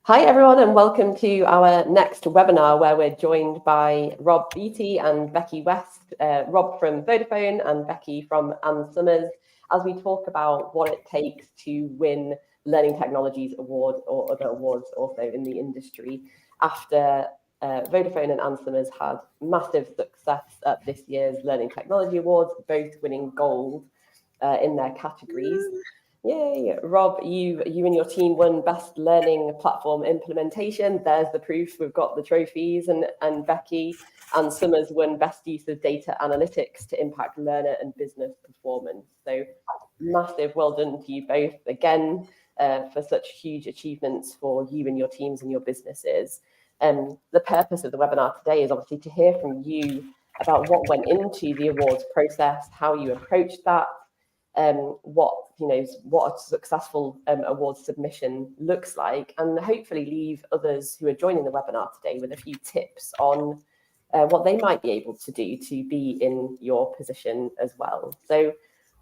Hi everyone, and welcome to our next webinar where we're joined by Rob Beattie and Becky West, Rob from Vodafone and Becky from Ann Summers, as we talk about what it takes to win Learning Technologies Award or other awards also in the industry after Vodafone and Ann Summers had massive success at this year's Learning Technology Awards, both winning gold in their categories. Yay, Rob, you and your team won Best Learning Platform Implementation. There's the proof. We've got the trophies. And Becky and Summers won Best Use of Data Analytics to Impact Learner and Business Performance. So massive well done to you both again for such huge achievements for you and your teams and your businesses. The purpose of the webinar today is obviously to hear from you about what went into the awards process, how you approached that, what a successful awards submission looks like, and hopefully leave others who are joining the webinar today with a few tips on what they might be able to do to be in your position as well. So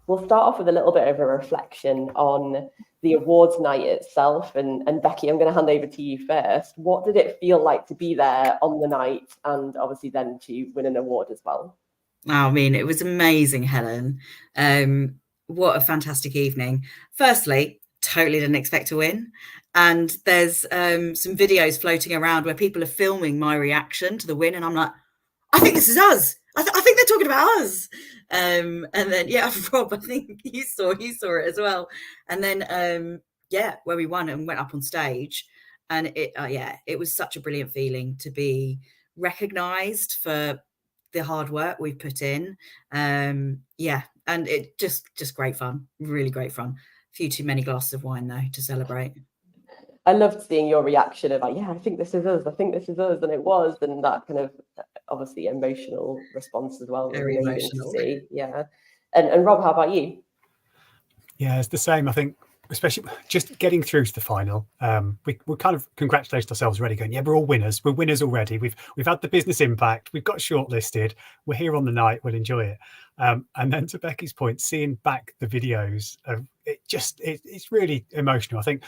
we'll start off with a little bit of a reflection on the awards night itself. And Becky, I'm going to hand over to you first. What did it feel like to be there on the night and obviously then to win an award as well? I mean, it was amazing, Helen. What a fantastic evening. Firstly, totally didn't expect to win. And there's some videos floating around where people are filming my reaction to the win. And I'm like, I think this is us. I think they're talking about us. And then, yeah, Rob, I think you saw it as well. And then, where we won and went up on stage. And it was such a brilliant feeling to be recognised for the hard work we've put in. And it just great fun, really great fun. A few too many glasses of wine though to celebrate. I loved seeing your reaction of like, yeah, I think this is us, and it was, and that kind of obviously emotional response as well. Very emotional. To see. Yeah. And Rob, how about you? Yeah, it's the same. I think, especially just getting through to the final, we're kind of congratulating ourselves already, going, yeah, we're all winners. We're winners already. We've had the business impact. We've got shortlisted. We're here on the night. We'll enjoy it. And then to Becky's point, seeing back the videos, it's really emotional. I think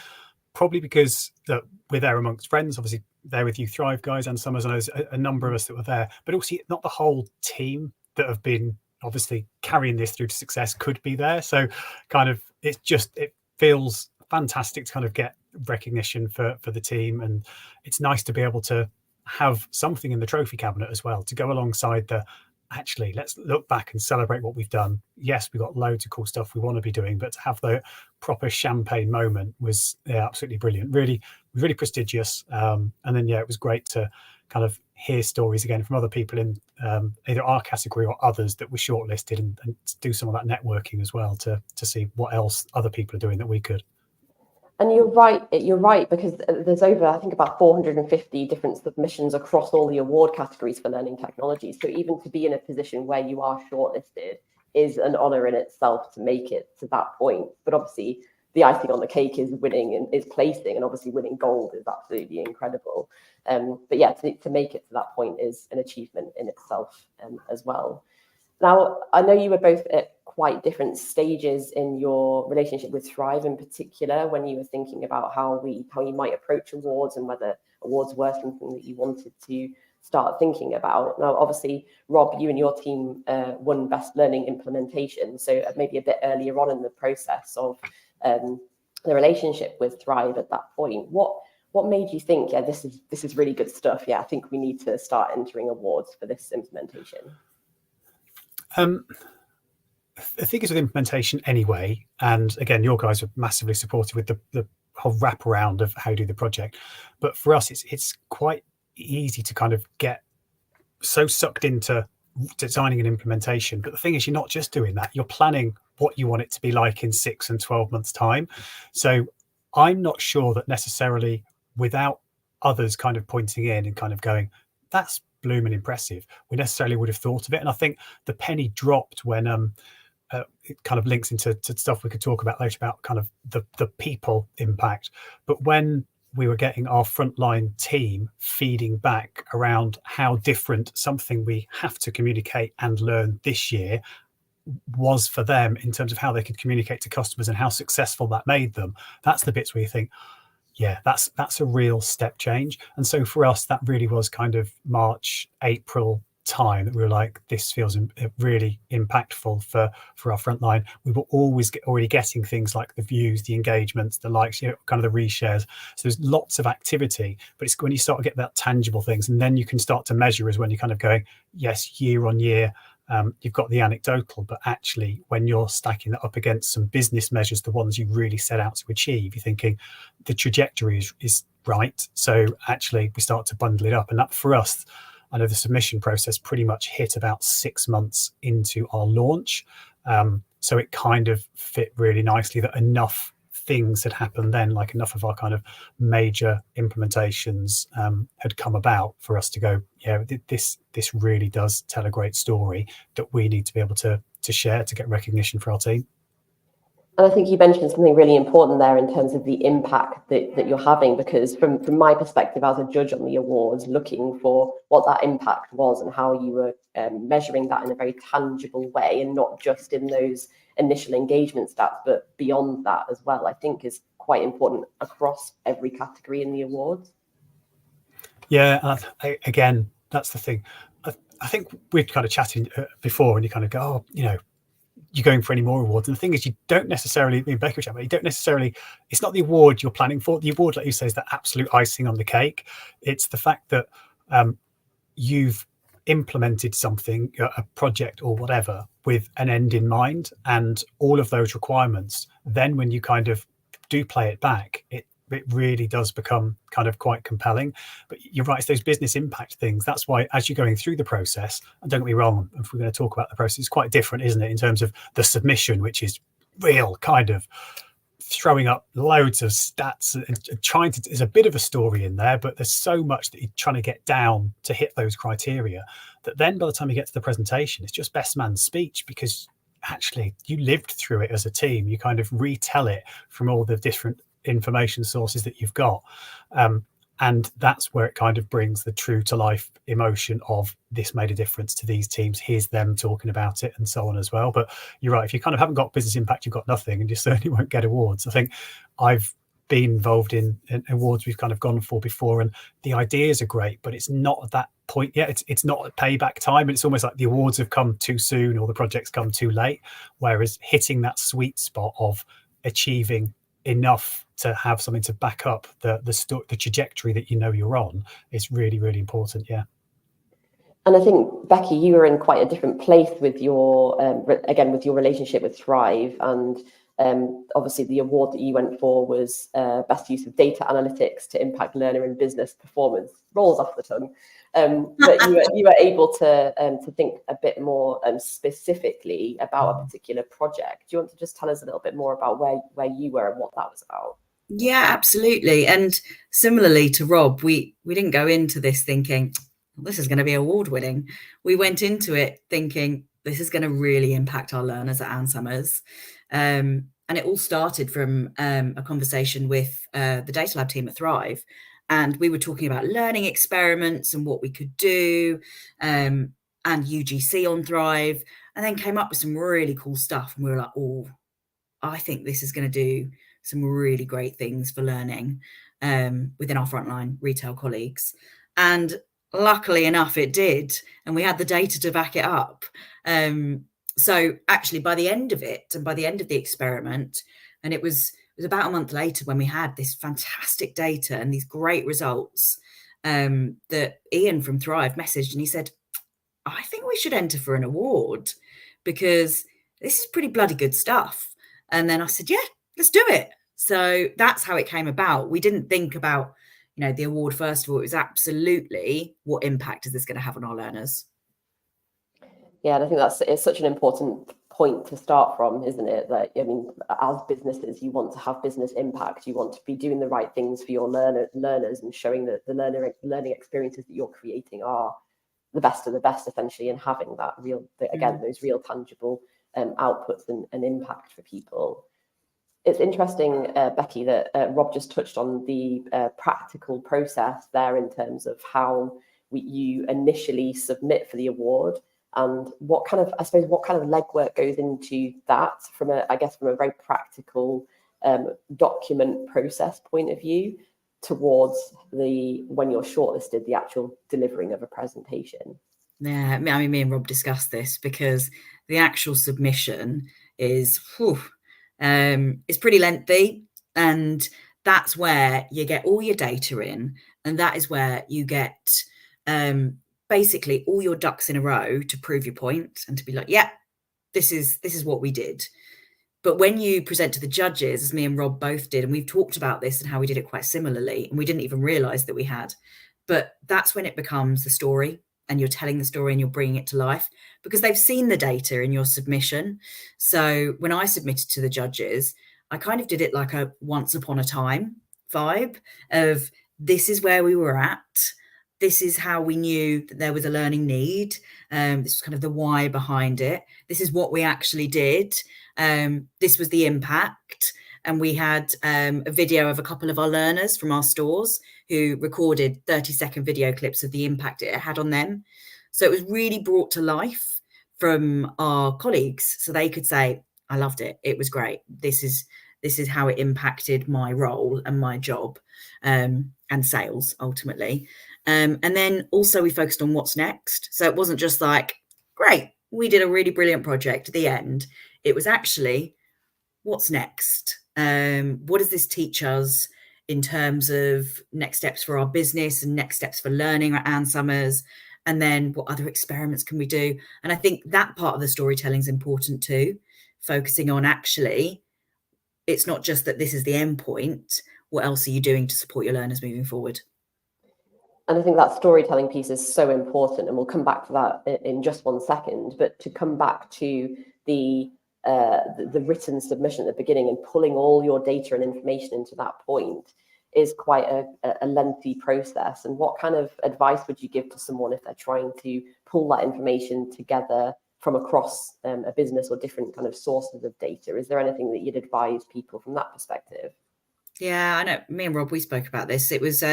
probably because that we're there amongst friends, obviously there with you Thrive guys and Summers, and there's a number of us that were there, but also not the whole team that have been obviously carrying this through to success could be there. So kind of it feels fantastic to kind of get recognition for the team, and it's nice to be able to have something in the trophy cabinet as well to go alongside actually let's look back and celebrate what we've done. Yes, we've got loads of cool stuff we want to be doing, but to have the proper champagne moment was absolutely brilliant, really prestigious. And then it was great to kind of hear stories again from other people in either our category or others that were shortlisted, and do some of that networking as well to see what else other people are doing that we could. And you're right, because there's over, I think, about 450 different submissions across all the award categories for learning technologies. So even to be in a position where you are shortlisted is an honour in itself to make it to that point. But obviously, the icing on the cake is winning and is placing, and obviously winning gold is absolutely incredible. But yeah, to make it to that point is an achievement in itself as well. Now, I know you were both at quite different stages in your relationship with Thrive, in particular, when you were thinking about how you might approach awards and whether awards were something that you wanted to start thinking about. Now, obviously, Rob, you and your team won Best Learning Implementation, so maybe a bit earlier on in the process of the relationship with Thrive at that point. What made you think, yeah, this is really good stuff? Yeah, I think we need to start entering awards for this implementation. I think it's with implementation anyway, and again, your guys are massively supportive with the whole wraparound of how you do the project. But for us, it's quite easy to kind of get so sucked into designing an implementation. But the thing is, you're not just doing that; you're planning what you want it to be like in 6 and 12 months' time. So I'm not sure that necessarily without others kind of pointing in and kind of going, that's blooming impressive, we necessarily would have thought of it. And I think the penny dropped when it kind of links into stuff we could talk about later about kind of the people impact. But when we were getting our frontline team feeding back around how different something we have to communicate and learn this year was for them in terms of how they could communicate to customers and how successful that made them. That's the bits where you think, yeah, that's a real step change. And so for us, that really was kind of March, April time that we were like, this feels really impactful for our frontline. We were always already getting things like the views, the engagements, the likes, kind of the reshares. So there's lots of activity, but it's when you start to get that tangible things, and then you can start to measure is when you're kind of going, yes, year on year. You've got the anecdotal, but actually when you're stacking that up against some business measures, the ones you really set out to achieve, you're thinking the trajectory is right. So actually we start to bundle it up. And that for us, I know the submission process pretty much hit about 6 months into our launch. So it kind of fit really nicely that enough things had happened then, like enough of our kind of major implementations had come about for us to go, yeah, this really does tell a great story that we need to be able to share to get recognition for our team. And I think you mentioned something really important there in terms of the impact that you're having, because from my perspective as a judge on the awards, looking for what that impact was and how you were measuring that in a very tangible way, and not just in those initial engagement stats, but beyond that as well, I think is quite important across every category in the awards. Yeah, again, that's the thing. I think we're kind of chatting before, and you kind of go, oh, you're going for any more awards. And the thing is, you don't necessarily, Becky, you don't necessarily, it's not the award you're planning for. The award, like you say, is the absolute icing on the cake. It's the fact that you've implemented something, a project or whatever, with an end in mind, and all of those requirements. Then when you kind of do play it back, it really does become kind of quite compelling. But you're right, it's those business impact things. That's why as you're going through the process, and don't get me wrong, if we're going to talk about the process, it's quite different, isn't it, in terms of the submission, which is real kind of throwing up loads of stats and trying to, there's a bit of a story in there, but there's so much that you're trying to get down to hit those criteria that then by the time you get to the presentation, it's just best man's speech, because actually you lived through it as a team. You kind of retell it from all the different information sources that you've got, and that's where it kind of brings the true to life emotion of this made a difference to these teams, here's them talking about it, and so on as well. But you're right, if you kind of haven't got business impact, you've got nothing, and you certainly won't get awards. I think I've been involved in awards we've kind of gone for before, and the ideas are great, but it's not at that point yet. It's not at payback time. It's almost like the awards have come too soon or the project's come too late, whereas hitting that sweet spot of achieving enough to have something to back up the trajectory that you're on is really, really important. Yeah. And I think, Becky, you were in quite a different place with your again with your relationship with Thrive, and obviously the award that you went for was best use of data analytics to impact learner and business performance. Rolls off the tongue. But you were able to think a bit more specifically about a particular project. Do you want to just tell us a little bit more about where you were and what that was about? Yeah, absolutely. And similarly to Rob, we didn't go into this thinking this is going to be award winning. We went into it thinking this is going to really impact our learners at Ann Summers. And it all started from a conversation with the Data Lab team at Thrive. And we were talking about learning experiments and what we could do, and UGC on Thrive, and then came up with some really cool stuff. And we were like, oh, I think this is going to do some really great things for learning within our frontline retail colleagues. And luckily enough, it did. And we had the data to back it up. So actually, by the end of it, and by the end of the experiment, and it was about a month later when we had this fantastic data and these great results, that Ian from Thrive messaged and he said, I think we should enter for an award because this is pretty bloody good stuff. And then I said, yeah, let's do it. So that's how it came about. We didn't think about, the award first of all. It was absolutely what impact is this going to have on our learners? Yeah, and I think it's such an important point to start from, isn't it? That, as businesses, you want to have business impact. You want to be doing the right things for your learners and showing that the learning experiences that you're creating are the best of the best, essentially, and having that those real tangible outputs and impact for people. It's interesting, Becky, that Rob just touched on the practical process there in terms of how you initially submit for the award and what kind of legwork goes into that from a very practical document process point of view towards when you're shortlisted, the actual delivering of a presentation? Yeah, I mean, me and Rob discussed this because the actual submission is it's pretty lengthy, and that's where you get all your data in, and that is where you get basically all your ducks in a row to prove your point and to be like, yeah, this is what we did. But when you present to the judges, as me and Rob both did, and we've talked about this and how we did it quite similarly, and we didn't even realize that we had, but that's when it becomes the story, and you're telling the story and you're bringing it to life because they've seen the data in your submission. So when I submitted to the judges, I kind of did it like a once upon a time vibe of, this is where we were at. This is how we knew that there was a learning need. This was kind of the why behind it. This is what we actually did. This was the impact. And we had a video of a couple of our learners from our stores who recorded 30-second video clips of the impact it had on them. So it was really brought to life from our colleagues. So they could say, I loved it. It was great. This is how it impacted my role and my job and sales ultimately. And then also we focused on what's next. So it wasn't just like, great, we did a really brilliant project at the end. It was actually, what's next? What does this teach us in terms of next steps for our business and next steps for learning at Ann Summers? And then what other experiments can we do? And I think that part of the storytelling is important too, focusing on actually, it's not just that this is the end point. What else are you doing to support your learners moving forward? And I think that storytelling piece is so important, and we'll come back to that in just one second. But to come back to the written submission at the beginning and pulling all your data and information into that point is quite a lengthy process. And what kind of advice would you give to someone if they're trying to pull that information together from across a business or different kind of sources of data? Is there anything that you'd advise people from that perspective? Yeah, I know. Me and Rob, we spoke about this. It was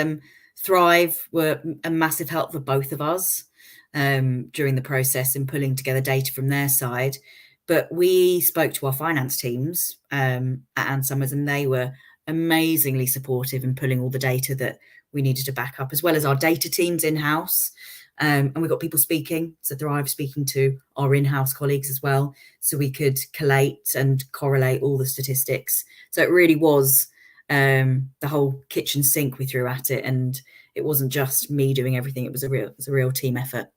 Thrive were a massive help for both of us during the process in pulling together data from their side. But we spoke to our finance teams at Ann Summers, and they were amazingly supportive in pulling all the data that we needed to back up, as well as our data teams in-house. And we got people speaking, so Thrive speaking to our in-house colleagues as well, so we could collate and correlate all the statistics. So it really was the whole kitchen sink we threw at it, and it wasn't just me doing everything. It was a real team effort.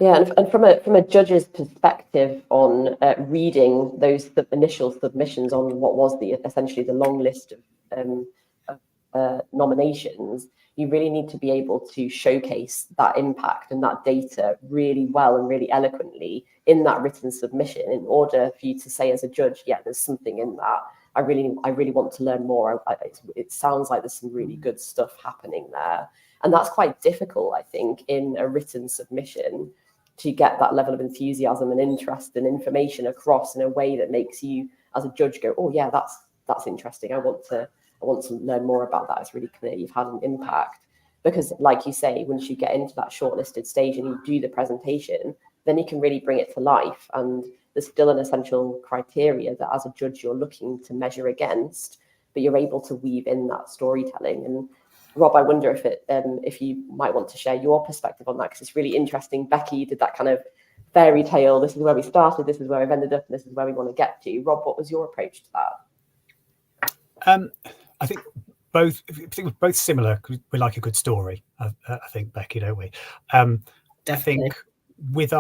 Yeah, and from a judge's perspective on reading those initial submissions on what was essentially the long list of nominations, you really need to be able to showcase that impact and that data really well and really eloquently in that written submission in order for you to say as a judge, yeah, there's something in that. I really want to learn more. It sounds like there's some really good stuff happening there. And that's quite difficult, I think, in a written submission, to get that level of enthusiasm and interest and information across in a way that makes you as a judge go, oh yeah, that's interesting. I want to learn more about that. It's really clear you've had an impact. Because like you say, once you get into that shortlisted stage and you do the presentation, then you can really bring it to life. And there's still an essential criteria that as a judge you're looking to measure against, but you're able to weave in that storytelling. And Rob, I wonder if you might want to share your perspective on that, because it's really interesting. Becky did that kind of fairy tale. This is where we started. This is where we've ended up. And this is where we want to get to. Rob, what was your approach to that? I think we're both similar. We like a good story. I think, Becky, don't we? Definitely. I think with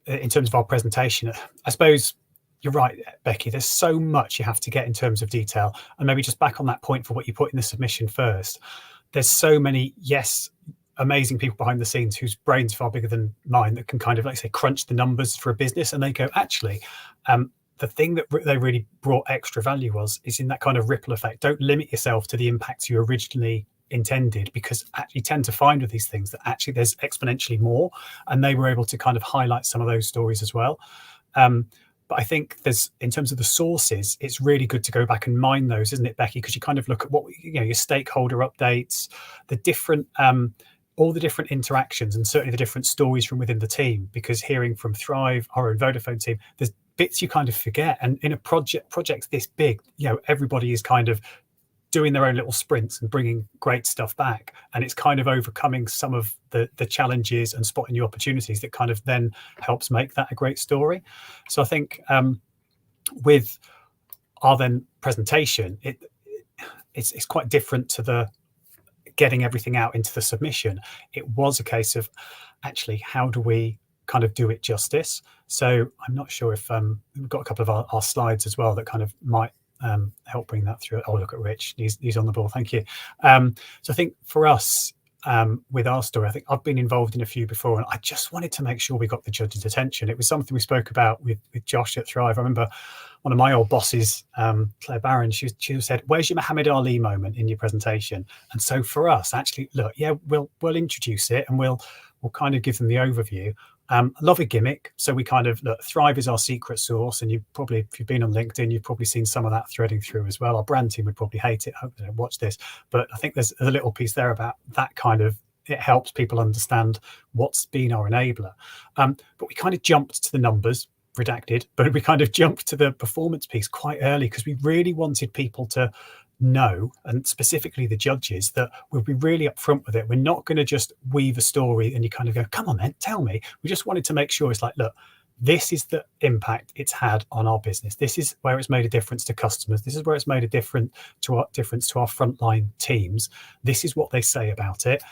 in terms of our presentation, I suppose you're right, Becky. There's so much you have to get in terms of detail, and maybe just back on that point for what you put in the submission first. There's so many, amazing people behind the scenes whose brains are far bigger than mine that can kind of, like say, crunch the numbers for a business, and they go, actually, the thing that they really brought extra value is in that kind of ripple effect. Don't limit yourself to the impacts you originally intended, because actually tend to find with these things that actually there's exponentially more, and they were able to kind of highlight some of those stories as well. But I think in terms of the sources, it's really good to go back and mine those, isn't it, Becky? Because you kind of look at what, your stakeholder updates, the different all the different interactions and certainly the different stories from within the team, because hearing from Thrive, our own Vodafone team, there's bits you kind of forget. And in a project this big, everybody is kind of doing their own little sprints and bringing great stuff back, and it's kind of overcoming some of the challenges and spotting new opportunities that kind of then helps make that a great story. So I think with our then presentation, it's quite different to the getting everything out into the submission. It was a case of actually, how do we kind of do it justice? So I'm not sure if we've got a couple of our slides as well that kind of might help bring that through. Oh, look at Rich, he's on the ball. Thank you. So I think for us, with our story, I think I've been involved in a few before, and I just wanted to make sure we got the judge's attention. It was something we spoke about with Josh at Thrive. I remember one of my old bosses, Claire Barron, she said, "Where's your Muhammad Ali moment in your presentation?" And so for us, actually, look, yeah, we'll introduce it and we'll kind of give them the overview. I love a gimmick. So we kind of, look, Thrive is our secret sauce. And you probably, if you've been on LinkedIn, you've probably seen some of that threading through as well. Our brand team would probably hate it. I hope they don't watch this. But I think there's a little piece there about that kind of, it helps people understand what's been our enabler. But we kind of jumped to the numbers, redacted, but we kind of jumped to the performance piece quite early because we really wanted people to know, and specifically the judges, that we'll be really upfront with it. We're not going to just weave a story and you kind of go, come on then, tell me. We just wanted to make sure it's like, look, this is the impact it's had on our business. This is where it's made a difference to customers. This is where it's made a difference to our frontline teams. This is what they say about it.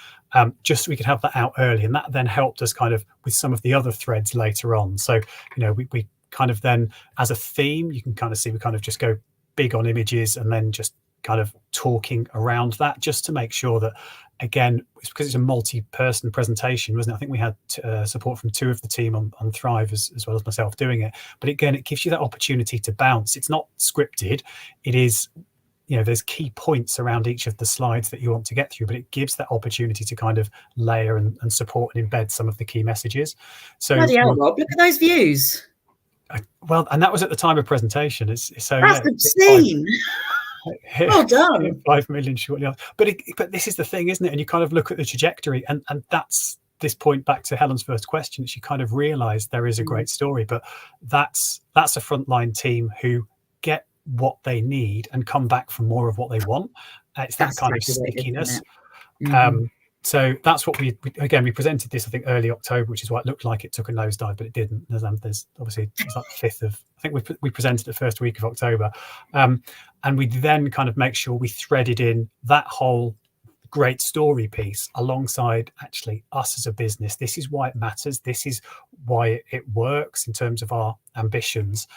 Just so we could have that out early, and that then helped us kind of with some of the other threads later on. So, we kind of then, as a theme, you can kind of see we kind of just go big on images and then just kind of talking around that, just to make sure that, again, it's because it's a multi-person presentation, wasn't it? I think we had support from 2 of the team on Thrive as well as myself doing it. But again, it gives you that opportunity to bounce. It's not scripted. It is, there's key points around each of the slides that you want to get through, but it gives that opportunity to kind of layer and support and embed some of the key messages. So, bloody hell, Rob, look at those views. Well, and that was at the time of presentation. That's obscene. Well done. 5 million shortly after. But this is the thing, isn't it? And you kind of look at the trajectory, and that's this point back to Helen's first question, that she kind of realised there is a great story, but that's a frontline team who get what they need and come back for more of what they want. It's that kind of stickiness. So that's what we presented this, I think, early October, which is why it looked like it took a nosedive, but it didn't. There's obviously, it's like the 5th of, I think we presented the first week of October. And we then kind of make sure we threaded in that whole great story piece alongside actually us as a business. This is why it matters. This is why it works in terms of our ambitions.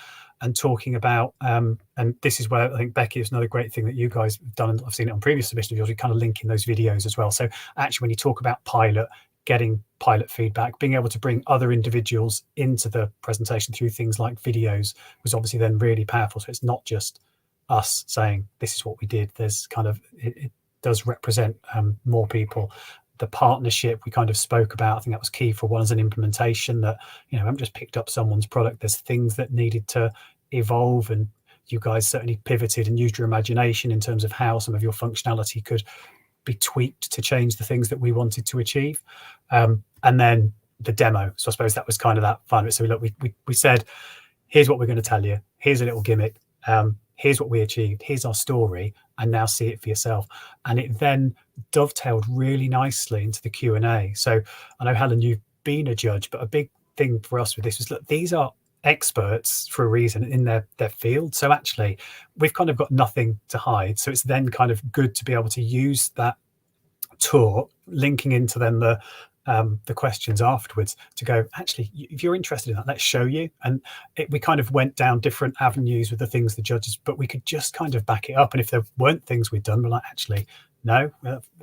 And talking about, and this is where I think, Becky, is another great thing that you guys have done, and I've seen it on previous submissions of yours, we kind of link in those videos as well. So actually, when you talk about pilot, getting pilot feedback, being able to bring other individuals into the presentation through things like videos was obviously then really powerful. So it's not just us saying, this is what we did. There's kind of, it does represent more people. The partnership we kind of spoke about, I think that was key for one as an implementation, that, I haven't just picked up someone's product. There's things that needed to evolve, and you guys certainly pivoted and used your imagination in terms of how some of your functionality could be tweaked to change the things that we wanted to achieve. And then the demo. So I suppose that was kind of that fun bit. So look, we said, here's what we're going to tell you. Here's a little gimmick. Here's what we achieved. Here's our story. And now see it for yourself. And it then dovetailed really nicely into the Q&A. So I know, Helen, you've been a judge, but a big thing for us with this was, look, these are experts for a reason in their field. So actually, we've kind of got nothing to hide. So it's then kind of good to be able to use that tour, linking into then the questions afterwards, to go, actually, if you're interested in that, let's show you. And we kind of went down different avenues with the things the judges, but we could just kind of back it up. And if there weren't things we'd done, we're like, actually, no,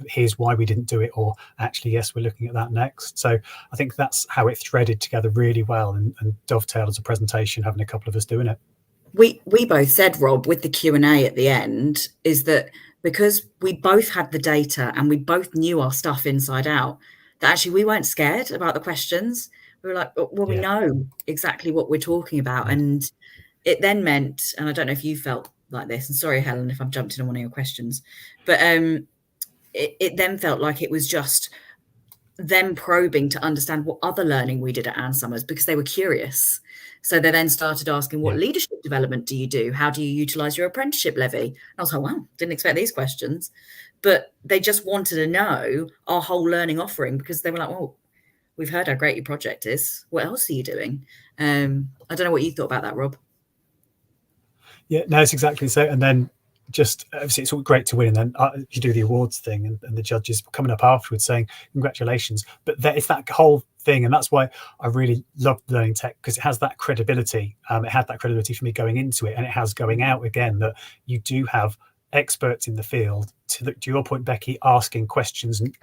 here's why we didn't do it, or actually, yes, we're looking at that next. So I think that's how it threaded together really well and dovetailed as a presentation, having a couple of us doing it. We both said, Rob, with the Q&A at the end, is that because we both had the data and we both knew our stuff inside out, that actually we weren't scared about the questions. We were like, well, we know exactly what we're talking about. And it then meant, and I don't know if you felt like this, and sorry, Helen, if I've jumped in on one of your questions, but it then felt like it was just them probing to understand what other learning we did at Ann Summers, because they were curious. So they then started asking, what leadership development do you do? How do you utilize your apprenticeship levy? And I was like, wow, didn't expect these questions. But they just wanted to know our whole learning offering, because they were like, well, we've heard how great your project is. What else are you doing? I don't know what you thought about that, Rob. Yeah, no, it's exactly so. And then just obviously it's all great to win, and then you do the awards thing, and the judges coming up afterwards saying congratulations. But it's that whole thing, and that's why I really love learning tech, because it has that credibility. It had that credibility for me going into it, and it has going out again, that you do have experts in the field, to your point, Becky, asking questions, and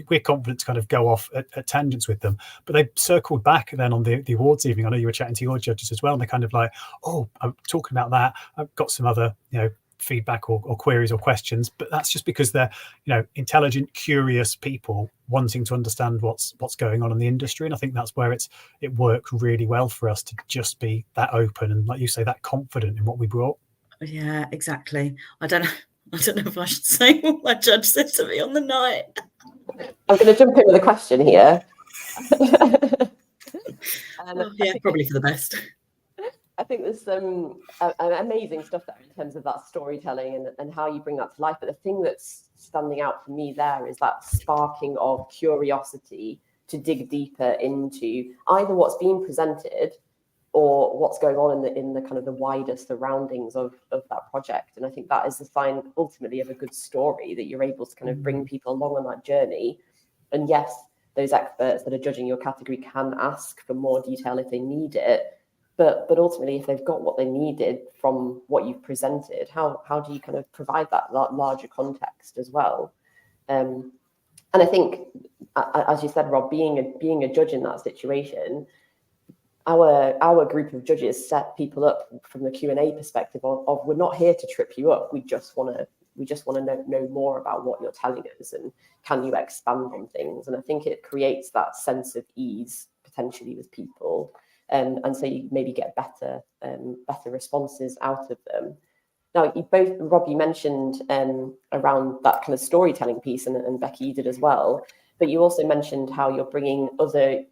we're confident to kind of go off at tangents with them. But they circled back then on the awards evening. I know you were chatting to your judges as well, and they're kind of like, oh, I'm talking about that, I've got some other feedback or queries or questions. But that's just because they're intelligent, curious people wanting to understand what's going on in the industry. And I think that's where it worked really well for us to just be that open and, like you say, that confident in what we brought. Yeah, exactly. I don't know if I should say what my judge said to me on the night. I'm going to jump in with a question here. Yeah, probably for the best. I think there's some amazing stuff there in terms of that storytelling and how you bring that to life. But the thing that's standing out for me there is that sparking of curiosity to dig deeper into either what's being presented or what's going on in the kind of the wider surroundings of that project. And I think that is the sign ultimately of a good story, that you're able to kind of bring people along on that journey. And yes, those experts that are judging your category can ask for more detail if they need it. But ultimately, if they've got what they needed from what you've presented, how do you kind of provide that larger context as well? And I think, as you said, Rob, being a judge in that situation, our group of judges set people up from the Q&A perspective of we're not here to trip you up. We just want to know more about what you're telling us, and can you expand on things? And I think it creates that sense of ease potentially with people. And so you maybe get better responses out of them. Now, Rob, you mentioned around that kind of storytelling piece, and Becky, you did as well. But you also mentioned how you're bringing other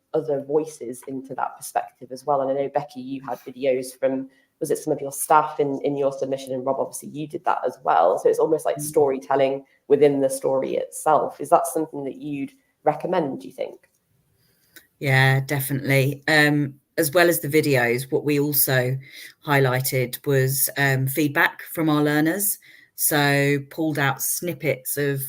voices into that perspective as well. And I know, Becky, you had videos from, was it some of your staff in your submission? And Rob, obviously, you did that as well. So it's almost like storytelling within the story itself. Is that something that you'd recommend, do you think? Yeah, definitely. As well as the videos, what we also highlighted was feedback from our learners. So pulled out snippets of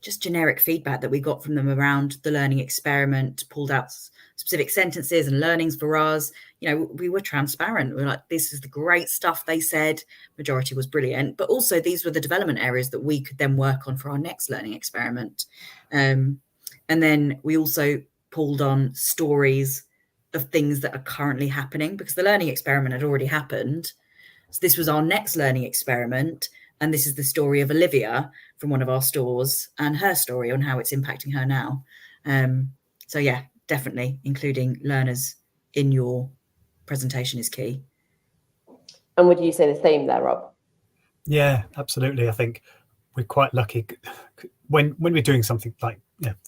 just generic feedback that we got from them around the learning experiment, pulled out specific sentences and learnings for us. We were transparent. We were like, this is the great stuff they said. Majority was brilliant. But also these were the development areas that we could then work on for our next learning experiment. And then we also pulled on stories of things that are currently happening, because the learning experiment had already happened. So this was our next learning experiment. And this is the story of Olivia from one of our stores, and her story on how it's impacting her now. So yeah, definitely including learners in your presentation is key. And would you say the same there, Rob? Yeah, absolutely. I think we're quite lucky when we're doing something like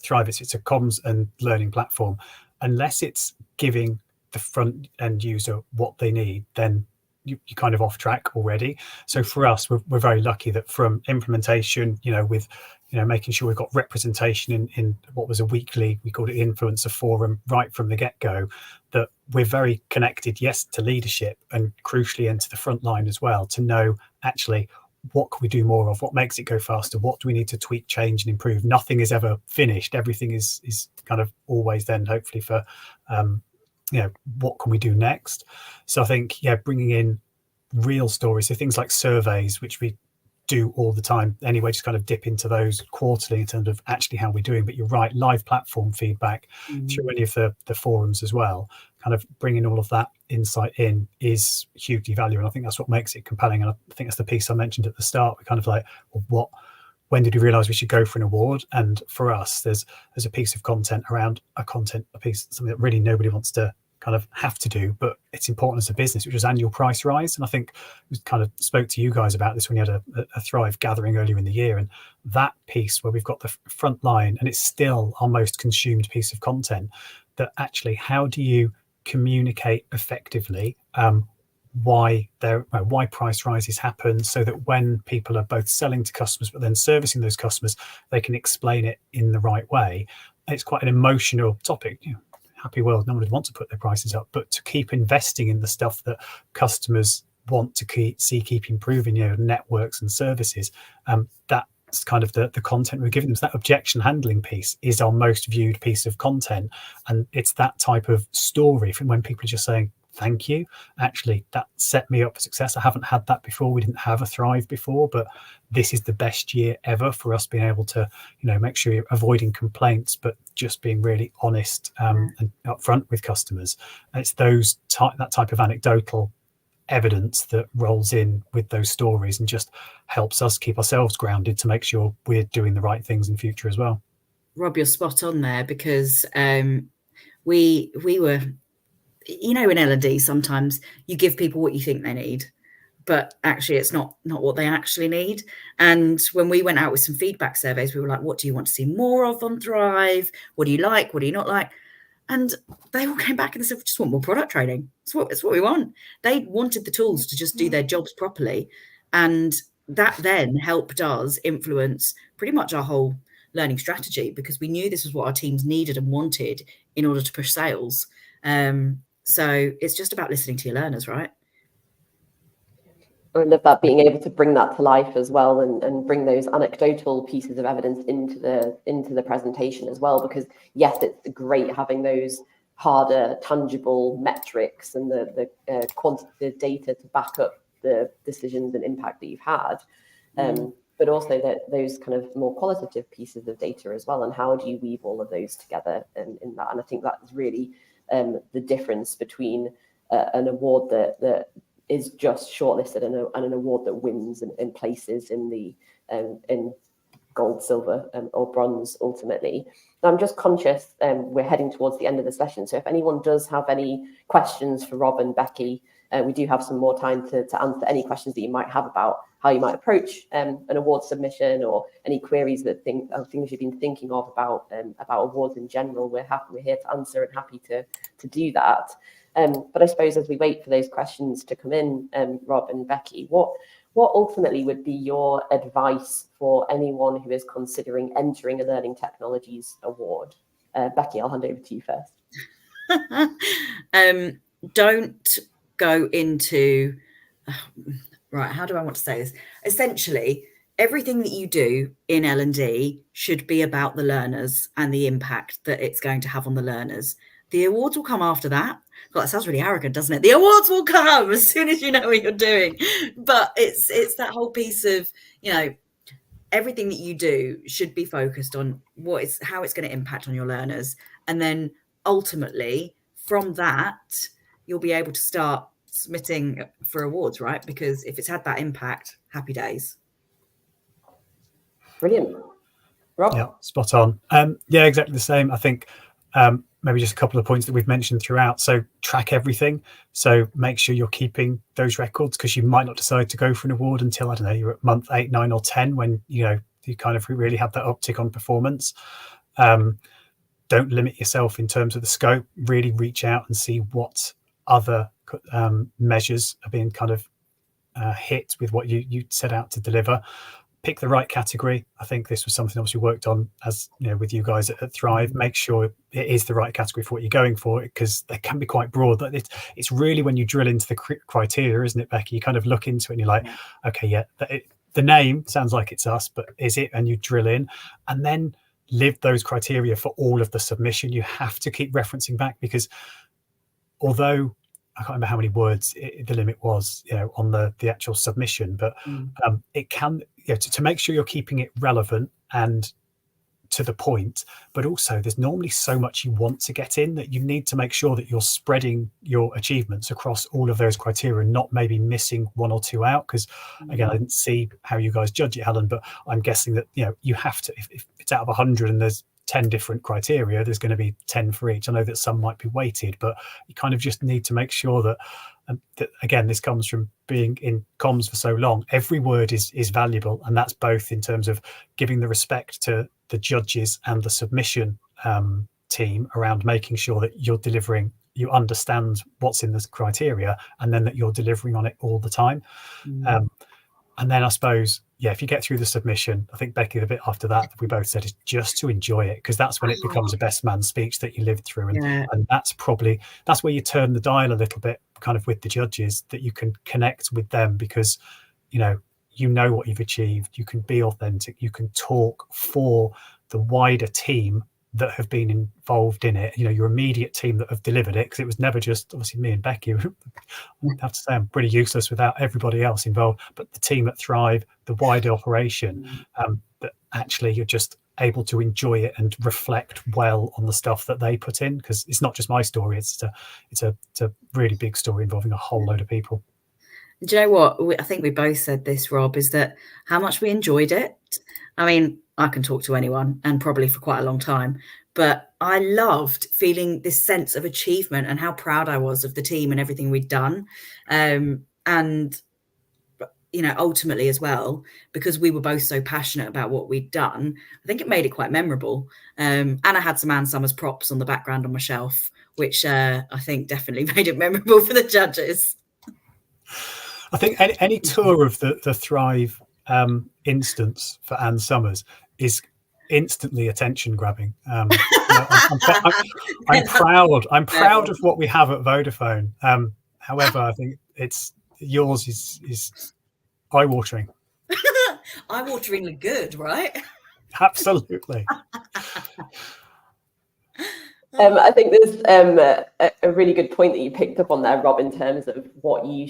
Thrive. It's a comms and learning platform. Unless it's giving the front end user what they need, then you're kind of off track already. So for us, we're very lucky that from implementation, with making sure we've got representation in what was a weekly, we called it influencer forum, right from the get-go, that we're very connected, yes, to leadership, and crucially into the front line as well, to know actually what can we do more of, what makes it go faster, what do we need to tweak, change and improve. Nothing is ever finished. Everything is kind of always then hopefully for what can we do next. So I think bringing in real stories, so things like surveys, which we do all the time anyway, just kind of dip into those quarterly in terms of actually how we're doing. But you're right, live platform feedback through any of the forums as well, kind of bringing all of that insight in is hugely valuable. And I think that's what makes it compelling. And I think that's the piece I mentioned at the start. We're kind of like, well, when did we realize we should go for an award? And for us, there's a piece of content around a piece, something that really nobody wants to kind of have to do, but it's important as a business, which was annual price rise. And I think we kind of spoke to you guys about this when you had a Thrive gathering earlier in the year, and that piece where we've got the front line and it's still our most consumed piece of content, that actually how do you communicate effectively why price rises happen, so that when people are both selling to customers but then servicing those customers, they can explain it in the right way. It's quite an emotional topic. Happy world, no one would want to put their prices up, but to keep investing in the stuff that customers want to keep improving, networks and services, that's kind of the content we're giving them. So that objection handling piece is our most viewed piece of content, and it's that type of story from when people are just saying thank you, actually that set me up for success. I haven't had that before. We didn't have a Thrive before, but this is the best year ever for us being able to make sure you're avoiding complaints but just being really honest and upfront with customers. And it's that type of anecdotal evidence that rolls in with those stories and just helps us keep ourselves grounded to make sure we're doing the right things in future as well. Rob, you're spot on there, because we were, in L&D, sometimes you give people what you think they need, but actually it's not what they actually need. And when we went out with some feedback surveys, we were like, what do you want to see more of on Thrive? What do you like? What do you not like? And they all came back and they said, we just want more product training. It's what we want. They wanted the tools to just do their jobs properly. And that then helped us influence pretty much our whole learning strategy, because we knew this was what our teams needed and wanted in order to push sales. So it's just about listening to your learners, right? I love that, being able to bring that to life as well, and bring those anecdotal pieces of evidence into the presentation as well. Because yes, it's great having those harder, tangible metrics and the quantitative data to back up the decisions and impact that you've had, but also those kind of more qualitative pieces of data as well. And how do you weave all of those together in that? And I think that is really the difference between an award that is just shortlisted and an award that wins and places in the in gold, silver, or bronze ultimately. I'm just conscious we're heading towards the end of the session, so if anyone does have any questions for Rob and Becky, we do have some more time to answer any questions that you might have about how you might approach an award submission, or any queries that things you've been thinking of about awards in general. We're here to answer and happy to do that. But I suppose as we wait for those questions to come in, Rob and Becky, what ultimately would be your advice for anyone who is considering entering a Learning Technologies award? Becky, I'll hand over to you first. Don't go into, right, how do I want to say this? Essentially, everything that you do in L&D should be about the learners and the impact that it's going to have on the learners. The awards will come after that. God, that sounds really arrogant, doesn't it? The awards will come as soon as you know what you're doing. But it's that whole piece of, everything that you do should be focused on how it's going to impact on your learners. And then ultimately, from that, you'll be able to start submitting for awards, right? Because if it's had that impact, happy days. Brilliant. Rob? Yeah, spot on. Yeah, exactly the same. I think maybe just a couple of points that we've mentioned throughout. So track everything. So make sure you're keeping those records, because you might not decide to go for an award until, I don't know, you're at month 8, 9 or 10, when, you kind of really have that uptick on performance. Don't limit yourself in terms of the scope. Really reach out and see what other measures are being kind of hit with what you set out to deliver. Pick the right category. I think this was something obviously worked on with you guys at Thrive. Make sure it is the right category for what you're going for, because they can be quite broad. It's really when you drill into the criteria, isn't it, Becky? You kind of look into it and you're like, okay, yeah, the name sounds like it's us, but is it? And you drill in and then live those criteria for all of the submission. You have to keep referencing back, because although I can't remember how many words the limit was, on the actual submission, but it can, to make sure you're keeping it relevant and to the point, but also there's normally so much you want to get in that you need to make sure that you're spreading your achievements across all of those criteria, not maybe missing one or two out. Because again, I didn't see how you guys judge it, Helen, but I'm guessing that, you have to, if it's out of 100 and there's 10 different criteria, there's going to be 10 for each. I know that some might be weighted, but you kind of just need to make sure that, again, this comes from being in comms for so long. Every word is valuable, and that's both in terms of giving the respect to the judges and the submission team around making sure that you're delivering, you understand what's in the criteria, and then that you're delivering on it all the time. And then I suppose, if you get through the submission, I think, Becky, the bit after that we both said is just to enjoy it, because that's when it becomes a best man speech that you lived through. And that's where you turn the dial a little bit, kind of with the judges, that you can connect with them, because, you know what you've achieved, you can be authentic, you can talk for the wider team that have been involved in it, your immediate team that have delivered it, because it was never just obviously me and Becky. I have to say I'm pretty useless without everybody else involved, but the team at Thrive, the wider operation, that actually you're just able to enjoy it and reflect well on the stuff that they put in, because it's not just my story, it's a really big story involving a whole load of people. Do you know what? I think we both said this, Rob, is that how much we enjoyed it. I mean, I can talk to anyone, and probably for quite a long time, but I loved feeling this sense of achievement and how proud I was of the team and everything we'd done. And, ultimately as well, because we were both so passionate about what we'd done, I think it made it quite memorable. And I had some Ann Summers props on the background on my shelf, which I think definitely made it memorable for the judges. I think any tour of the Thrive instance for Ann Summers is instantly attention grabbing. I'm proud of what we have at Vodafone. However, I think yours is eye-watering. Eye-wateringly good, right? Absolutely. I think there's a really good point that you picked up on there, Rob, in terms of what you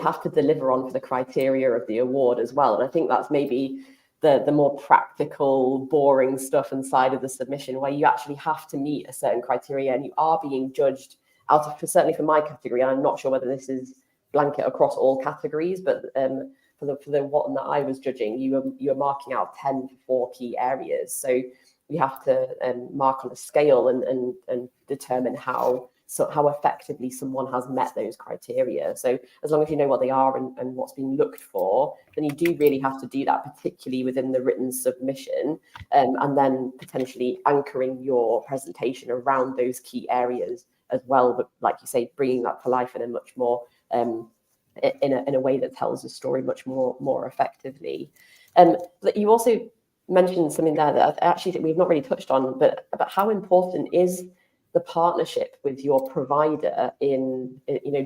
have to deliver on for the criteria of the award as well. And I think that's maybe the more practical, boring stuff inside of the submission, where you actually have to meet a certain criteria and you are being judged out of, certainly for my category, and I'm not sure whether this is blanket across all categories, but for the one that I was judging, you were marking out 10 for 4 key areas. So you have to mark on a scale and determine how effectively someone has met those criteria. So as long as you know what they are and what's being looked for, then you do really have to do that, particularly within the written submission, and then potentially anchoring your presentation around those key areas as well. But like you say, bringing that to life in a much more in a way that tells the story much more effectively. But you also mentioned something there that actually we've not really touched on, but about how important is the partnership with your provider in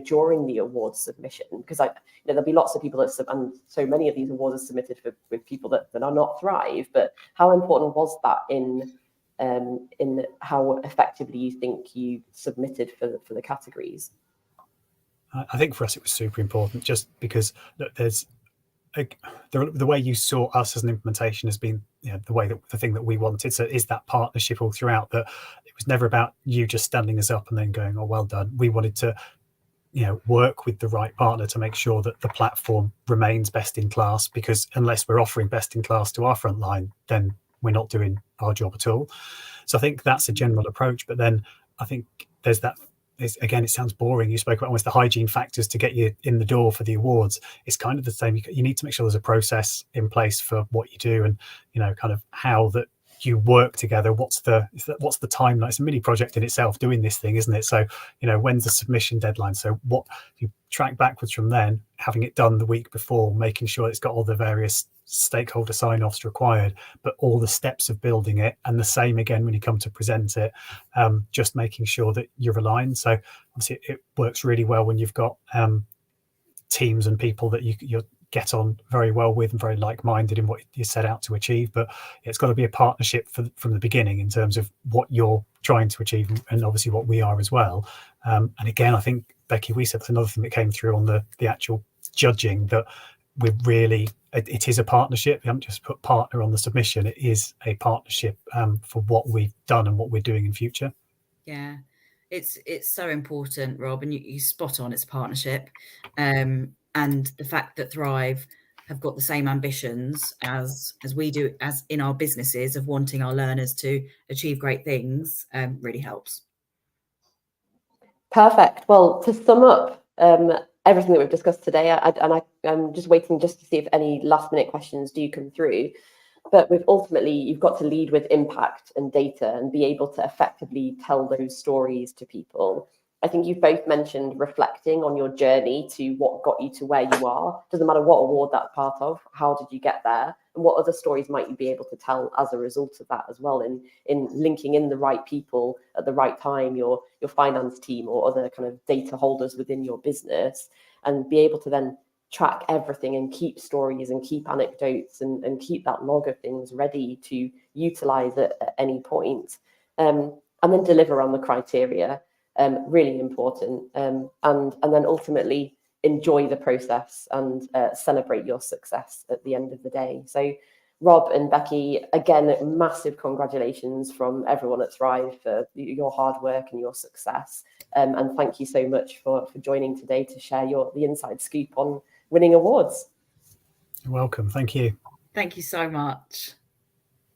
during the award submission, because there'll be lots of people and so many of these awards are submitted with people that are not Thrive, but how important was that in how effectively you think you submitted for the categories? I think for us it was super important, just because there's the way you saw us as an implementation has been the thing that we wanted. So is that partnership all throughout, that it was never about you just standing us up and then going, oh, well done. We wanted to work with the right partner to make sure that the platform remains best in class, because unless we're offering best in class to our frontline, then we're not doing our job at all. So I think that's a general approach. But then I think there's that, again, it sounds boring. You spoke about almost the hygiene factors to get you in the door for the awards. It's kind of the same. You need to make sure there's a process in place for what you do, and kind of how that you work together. What's the timeline? It's a mini project in itself doing this thing, isn't it? So when's the submission deadline? So what you track backwards from then, having it done the week before, making sure it's got all the various stakeholder sign-offs required, but all the steps of building it, and the same again when you come to present it, just making sure that you're aligned. So obviously it works really well when you've got teams and people that you get on very well with and very like-minded in what you set out to achieve. But it's got to be a partnership from the beginning in terms of what you're trying to achieve, and obviously what we are as well. And again, I think, Becky, we said that's another thing that came through on the actual judging, that it is a partnership. We haven't just put partner on the submission. It is a partnership for what we've done and what we're doing in future. Yeah, it's so important, Rob, and you spot on. It's a partnership, and the fact that Thrive have got the same ambitions as we do, as in our businesses, of wanting our learners to achieve great things, really helps. Perfect. Well, to sum up everything that we've discussed today, I'm just waiting just to see if any last minute questions do come through. But ultimately, you've got to lead with impact and data and be able to effectively tell those stories to people. I think you've both mentioned reflecting on your journey to what got you to where you are. Doesn't matter what award that's part of, how did you get there? And what other stories might you be able to tell as a result of that as well, in linking in the right people at the right time, your finance team or other kind of data holders within your business, and be able to then track everything and keep stories and keep anecdotes and keep that log of things ready to utilize it at any point, and then deliver on the criteria. Really important, and then ultimately enjoy the process and celebrate your success at the end of the day. So Rob and Becky, again, massive congratulations from everyone at Thrive for your hard work and your success, and thank you so much for joining today to share the inside scoop on winning awards. You're welcome. Thank you. Thank you so much.